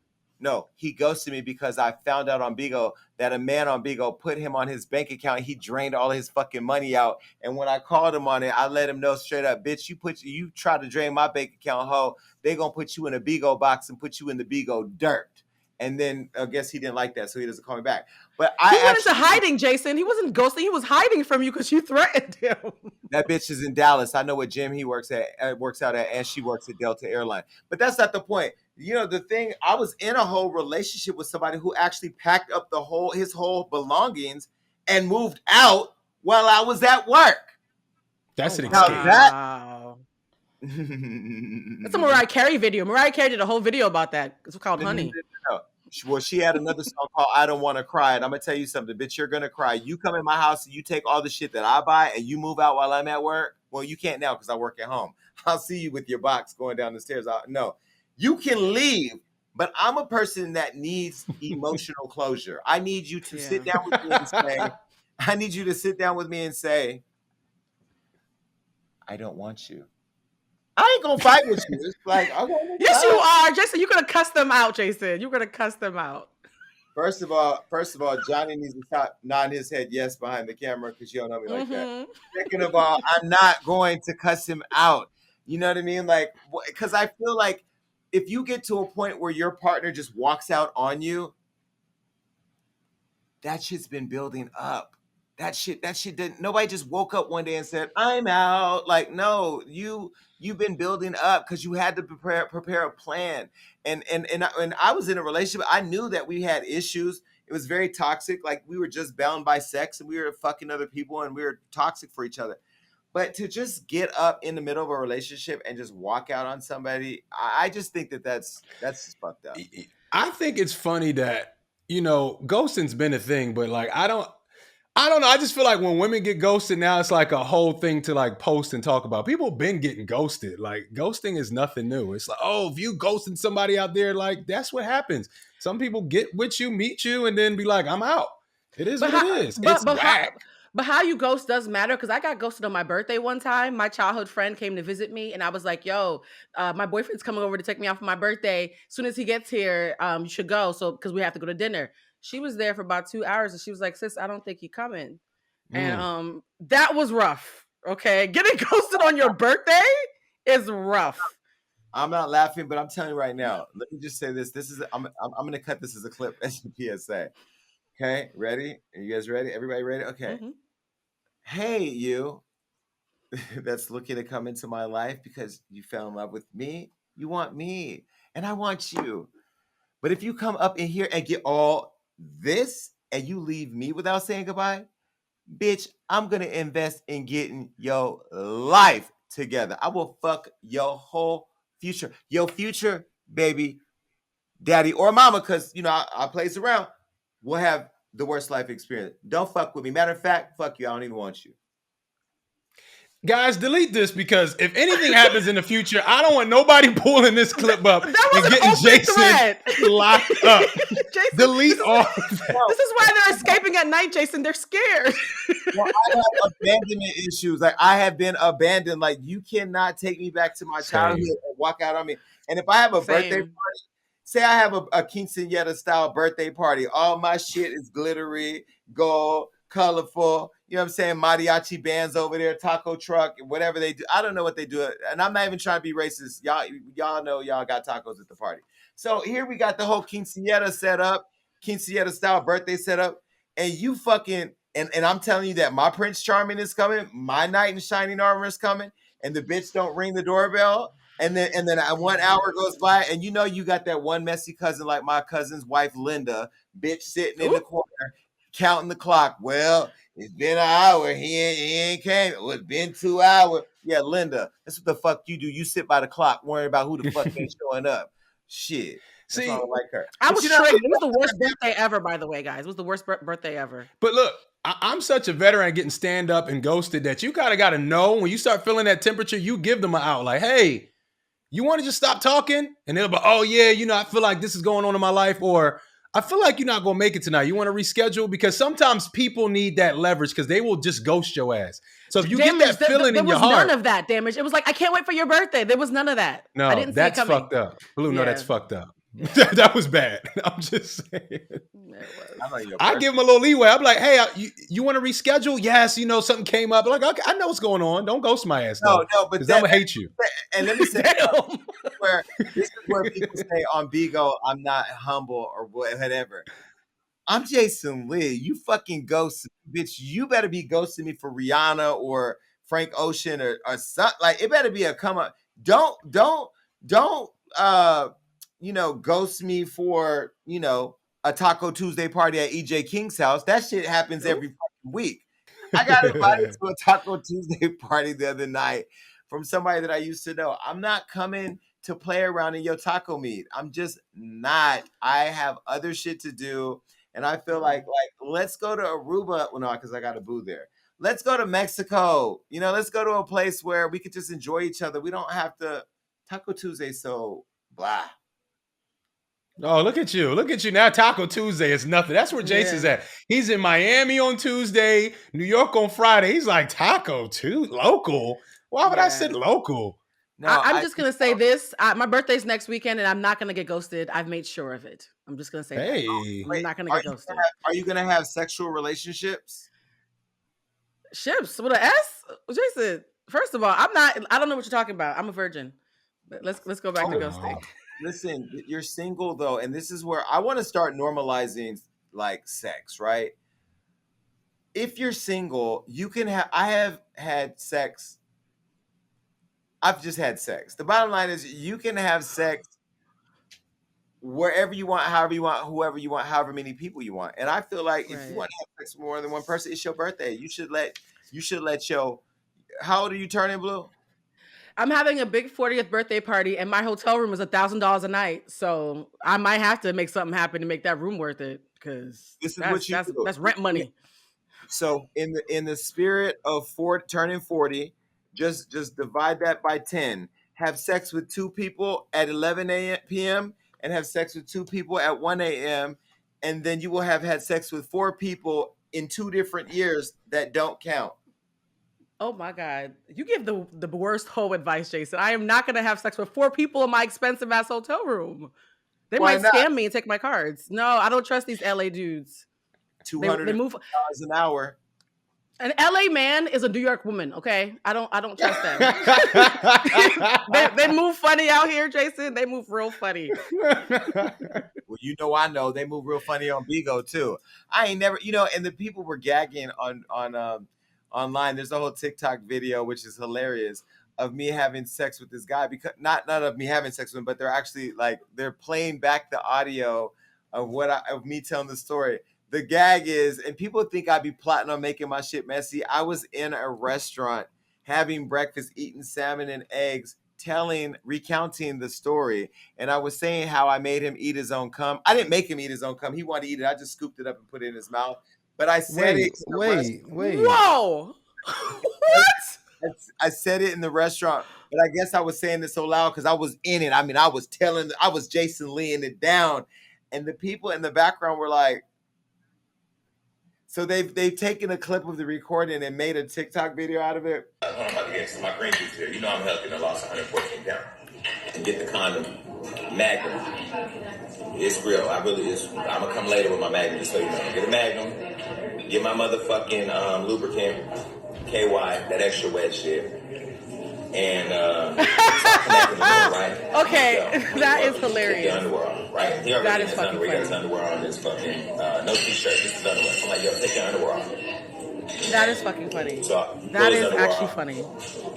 No, he ghosted me because I found out on Bigo that a man on Bigo put him on his bank account. He drained all his fucking money out. And when I called him on it, I let him know straight up, bitch, you try to drain my bank account, ho, they gonna put you in a Bigo box and put you in the Bigo dirt. And then I guess he didn't like that, so he doesn't call me back. But he went into hiding, Jason. He wasn't ghosting. He was hiding from you because you threatened him. That bitch is in Dallas. I know what gym he works out at, and she works at Delta Airline. But that's not the point. You know, the thing, I was in a whole relationship with somebody who actually packed up his whole belongings and moved out while I was at work. That's an Now escape. Wow. That's a Mariah Carey video. Mariah Carey did a whole video about that. It's called Honey. No. Well, she had another song called I Don't Want to Cry. And I'm going to tell you something, bitch, you're going to cry. You come in my house and you take all the shit that I buy and you move out while I'm at work. Well, you can't now because I work at home. I'll see you with your box going down the stairs. No, you can leave, but I'm a person that needs emotional closure. I need you to sit down with me and say, I need you to sit down with me and say, I don't want you. I ain't gonna fight with you. It's like, okay, yes, you are, Jason. You're gonna cuss them out, Jason. You're gonna cuss them out. First of all, Johnny needs to stop nodding his head yes behind the camera because you don't know me like that. Second of all, I'm not going to cuss him out. You know what I mean? Like, because I feel like if you get to a point where your partner just walks out on you, that shit's been building up. That shit didn't. Nobody just woke up one day and said, "I'm out." Like, no, you've been building up because you had to prepare a plan. And I was in a relationship. I knew that we had issues. It was very toxic. Like we were just bound by sex and we were fucking other people and we were toxic for each other. But to just get up in the middle of a relationship and just walk out on somebody, I just think that's just fucked up. I think it's funny that, ghosting's been a thing, but like I don't know. I just feel like when women get ghosted now, it's like a whole thing to like post and talk about. People been getting ghosted. Like ghosting is nothing new. It's like, oh, if you ghosting somebody out there, like that's what happens. Some people get with you, meet you, and then be like, I'm out. It is what it is. It's whack. But how you ghost does matter because I got ghosted on my birthday one time. My childhood friend came to visit me and I was like, yo, my boyfriend's coming over to take me out for my birthday. As soon as he gets here, you should go. So, because we have to go to dinner. She was there for about 2 hours and she was like, sis, I don't think you're coming. And that was rough. Okay. Getting ghosted on your birthday is rough. I'm not laughing, but I'm telling you right now, let me just say this. I'm going to cut this as a clip as a PSA. Okay, ready? Are you guys ready? Everybody ready? Okay. Mm-hmm. Hey, you that's looking to come into my life because you fell in love with me. You want me, and I want you. But if you come up in here and get all this and you leave me without saying goodbye, bitch, I'm going to invest in getting your life together. I will fuck your whole future. Your future, baby, daddy or mama, because, I plays around. We'll have the worst life experience. Don't fuck with me. Matter of fact, fuck you. I don't even want you. Guys, delete this because if anything happens in the future, I don't want nobody pulling this clip up and getting Jason locked up. Jason, delete all of that. This is why they're escaping at night, Jason. They're scared. Well, I have abandonment issues. Like, I have been abandoned. Like, you cannot take me back to my childhood and walk out on me. And if I have a birthday party, say I have a quinceañera style birthday party. All my shit is glittery, gold, colorful. You know what I'm saying? Mariachi bands over there, taco truck, whatever they do. I don't know what they do. And I'm not even trying to be racist. Y'all know y'all got tacos at the party. So here we got the whole quinceañera set up, quinceañera style birthday set up. And you fucking, and I'm telling you that my Prince Charming is coming. My knight in shining armor is coming. And the bitch don't ring the doorbell. And then 1 hour goes by, and you got that one messy cousin like my cousin's wife, Linda, bitch sitting in the corner, counting the clock. Well, it's been an hour. He ain't came. It's been 2 hours. Yeah, Linda, that's what the fuck you do. You sit by the clock, worrying about who the fuck ain't showing up. Shit. That's See, all I like her. I was triggered. It was the worst birthday ever, by the way, guys. It was the worst birthday ever. But look, I'm such a veteran at getting stand up and ghosted that you kind of got to know when you start feeling that temperature, you give them an out like, hey, you want to just stop talking? And they'll be, oh, yeah, I feel like this is going on in my life. Or I feel like you're not going to make it tonight. You want to reschedule? Because sometimes people need that leverage because they will just ghost your ass. So if you get that feeling in your heart. There was none of that, Damage. It was like, I can't wait for your birthday. There was none of that. No, I didn't see that's it coming. fucked up. Blue, no, that's fucked up. Yeah. That was bad. I'm just saying. Like I give him a little leeway. I'm like, hey, you want to reschedule? Yes, something came up. I'm like, okay, I know what's going on. Don't ghost my ass. No, but because I'm gonna hate you. And let me say, this is where people say on Bigo, I'm not humble or whatever. I'm Jason Lee. You fucking ghost, bitch. You better be ghosting me for Rihanna or Frank Ocean or something. Like, it better be a come up. Don't ghost me for, a Taco Tuesday party at EJ King's house. That shit happens every fucking week. I got invited to a Taco Tuesday party the other night from somebody that I used to know. I'm not coming to play around in your taco meat. I'm just not. I have other shit to do. And I feel like let's go to Aruba. Well, no, because I got a boo there. Let's go to Mexico. Let's go to a place where we could just enjoy each other. We don't have to. Taco Tuesday, so blah. Oh, look at you. Look at you. Now Taco Tuesday is nothing. That's where Jason's at. He's in Miami on Tuesday, New York on Friday. He's like, Taco Tuesday? Local? Why would I say local? No, I'm just going to say this. My birthday's next weekend, and I'm not going to get ghosted. I've made sure of it. I'm just going to say that. I'm not going to get ghosted. Are you going to have sexual relationships? Ships with an S? Jason, first of all, I don't know what you're talking about. I'm a virgin. Let's go back to ghosting. Listen, you're single though, and this is where I want to start normalizing like sex, right? If you're single, you can have. I have had sex. I've just had sex. The bottom line is you can have sex wherever you want, however you want, whoever you want, however many people you want. And I feel like if you want to have sex with more than one person, it's your birthday. You should let your. How old are you turning, Blue? I'm having a big 40th birthday party, and my hotel room is $1,000 a night. So I might have to make something happen to make that room worth it, because that's rent money. So in the spirit of turning 40, just divide that by 10. Have sex with 2 people at 11 p.m. and have sex with 2 people at 1 a.m. And then you will have had sex with 4 people in 2 different years that don't count. Oh my God. You give the worst hoe advice, Jason. I am not going to have sex with 4 people in my expensive ass hotel room. They might scam me and take my cards. No, I don't trust these LA dudes. $200 an hour. An LA man is a New York woman, okay? I don't trust them. they move funny out here, Jason. They move real funny. Well, I know they move real funny on Bigo too. I ain't never, and the people were gagging on online. There's a whole TikTok video, which is hilarious, of me having sex with this guy, because not of me having sex with him, but they're actually they're playing back the audio of me telling the story. The gag is, and people think I'd be plotting on making my shit messy. I was in a restaurant having breakfast, eating salmon and eggs, recounting the story. And I was saying how I made him eat his own cum. I didn't make him eat his own cum. He wanted to eat it. I just scooped it up and put it in his mouth. But I said wait. Whoa. What? I said it in the restaurant, but I guess I was saying it so loud because I was in it. I mean, I was Jason Lee-ing it down. And the people in the background were like, so they've taken a clip of the recording and made a TikTok video out of it. I'm about to get some of my green juice here. I'm healthy. I lost 114 pounds. And get the condom, Magnum. It's real. I'm gonna come later with my Magnum, just so you know. Get a Magnum. Get my motherfucking lubricant, KY, that extra wet shit. And start connecting the room, right? Okay, that is hilarious. Get the underwear on, right? He already has underwear. He got his underwear on. His fucking no t-shirt. This is underwear. I'm like, yo, take your underwear off. That is fucking funny. So that is actually funny.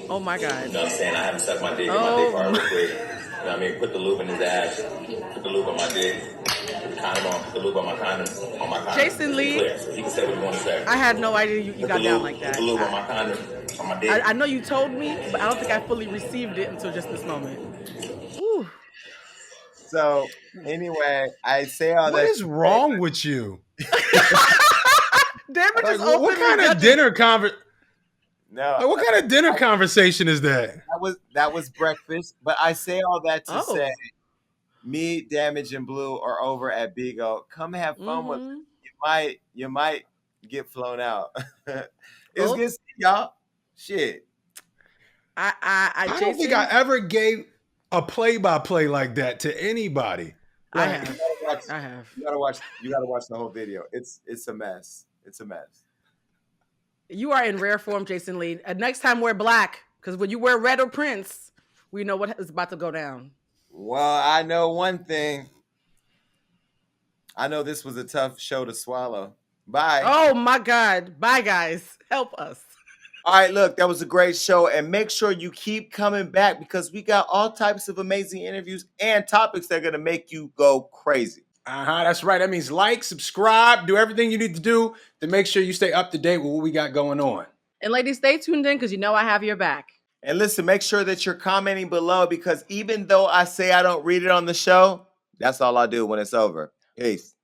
Oh my God. You know what I'm saying? I haven't sucked my dick in my dick hard real quick. You know what I mean? Put the lube in his ass. Put the lube on my dick. Put the condom on. Put the lube on my condom. Jason Lee. Clear, so he can say what he wants to say. I had no idea you got down like that. Put the lube on my condom. On my dick. I know you told me, but I don't think I fully received it until just this moment. Ooh. So anyway, I say all that. What is wrong with you? Damage Like, is what openly kind of judging. dinner conversation? No, Like, what kind of dinner conversation is that? that was breakfast. But I say all that to say, Oh. me, Damage, and Blue are over at Bigo. Come have fun with us. Mm-hmm. You might get flown out. It's Oh, good seeing y'all. Shit. I don't think I Jason, ever gave a play-by-play like that to anybody. I Like, have. Watch, I have. you gotta watch the whole video. It's a mess. It's a mess. You are in rare form, Jason Lee. Next time wear black, because when you wear red or prince, we know what is about to go down. Well, I know one thing. I know this was a tough show to swallow. Bye. Oh my God. Bye, guys. Help us. All right, look, that was a great show. And make sure you keep coming back because we got all types of amazing interviews and topics that are going to make you go crazy. that's right. That means like, subscribe, do everything you need to do to make sure you stay up to date with what we got going on. And ladies, stay tuned in because you know I have your back. And listen, make sure that you're commenting below because even though I say I don't read it on the show, that's all I do when it's over. Peace.